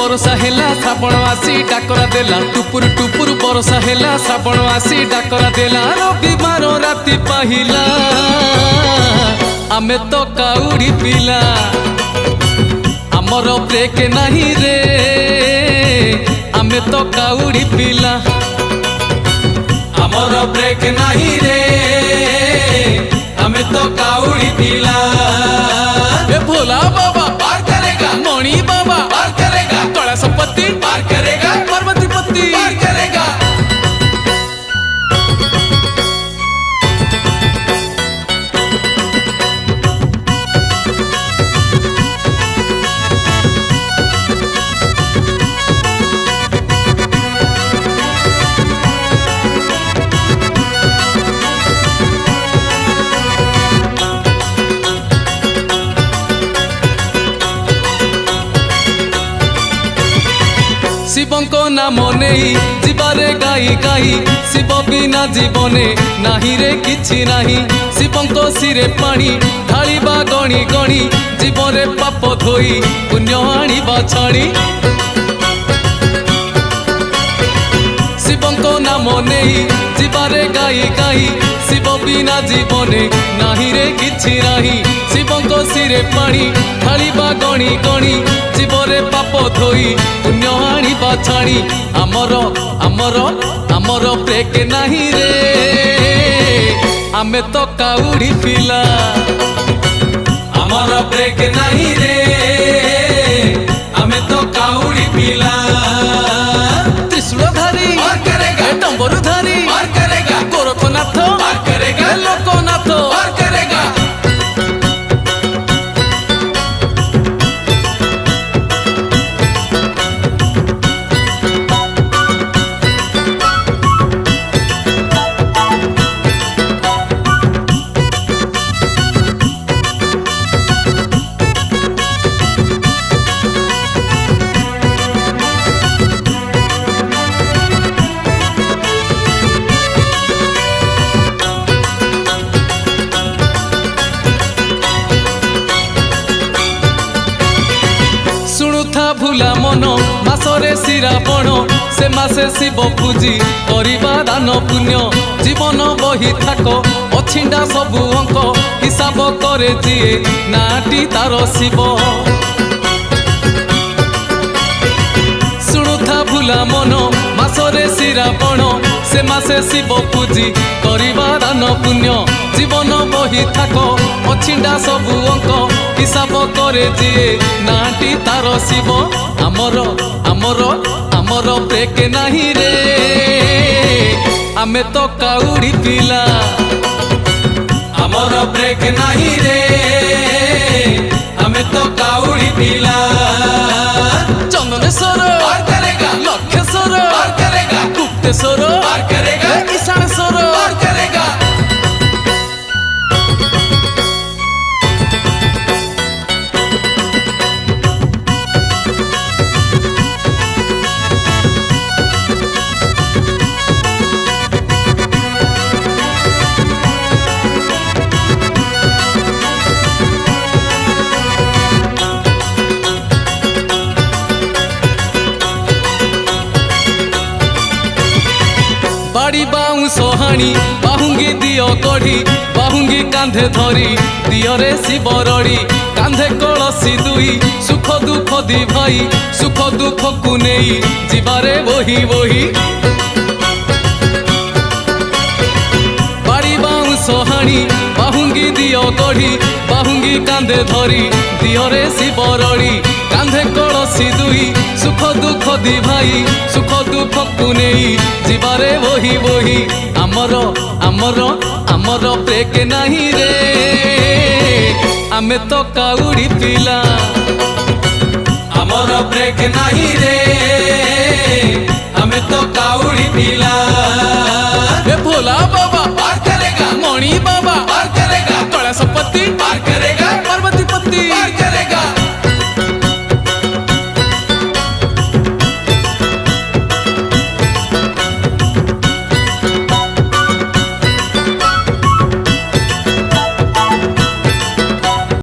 बरसा हेला श्रावण आसी डाकरा देला टुपुर टुपुर बरसा हेला श्रावण आसी डाकरा देला रविवार राति पाहिला आमे तो काउड़ी पिला आमर ब्रेक नहीं रे आमे तो काउड़ी पिला आमर ब्रेक नहीं रे आमे तो काउड़ी पिला ए भोला बाबा पार करेगा मणि बाबा पार करेगा कड़ा संपत्ति पार करेगा पार्वती पति पार करेगा शिवंको नाम नहीं जीवारे गाई गाई शिव बिना जीवने नाही रे किछि नाही शिवंको सिरे पानी ढालिबा गणी गणी जीवरे पाप धोई पुण्य आनिबा छाणी शिवंको नाम नहीं जीवारे गाई गाई शिव बिना जीवने नाही रे किछि नाही शिवंको सिरे पानी ढालिबा गणी गणी जीवरे पाप धोई पुण्य आनिबा छाणी आमर आमर आमर ब्रेक नहीं रे आमे तो काउड़ी पिला आमर ब्रेक नहीं रे आमे तो काउड़ी पिला त्रिशूलधारी पार करेगा डंबरुधारी पार करेगा गोरखनाथ पार करेगा लोकनाथ पार करेगा भूला मन मासरे श्रावण से मासे शिव पूजी करिबा दान पुण्य जीवन बही थाक अछिंडा सबु अंक हिसाब करे जिए नाटी तार शिव शुणुथा भूला मन मासरे श्रावण से मासे शिव पूजी करिबा दान पुण्य जीवन बही थाक अछिंडा सबु अंक हिसाब करे जिए नाटी तार शिव आमर आमर आमर ब्रेक नहीं रे आमे तो काउड़ी पिला आमर ब्रेक नहीं रे आमे तो काउड़ी पिला चंदनेश्वर पार करेगा लक्षेश्वर पार करेगा गुप्तेश्वर पार करेगा ईशानेश्वर पार करेगा बाड़ी बाउंस हाणी बाहुंगी दियो कढ़ी बाहुंगी कांधे धरी दियरे शिव रड़ी कांधे कलसी दुई सुख दुख दी भाई सुख दुख को नहीं जीवारे वही वही बाड़ी बाउंस हाणी बाहुंगी दियो कढ़ी बाहुंगी कांधे धरी दियरे शिव रड़ी कांधे कलसी दुई सुख दुख दी भाई सुख दुख को नहीं जीवारे वही वही आमर आमर आमर ब्रेक नहीं रे आमे तो काउड़ी पिला आमर ब्रेक नहीं रे आमे तो काउड़ी पिला।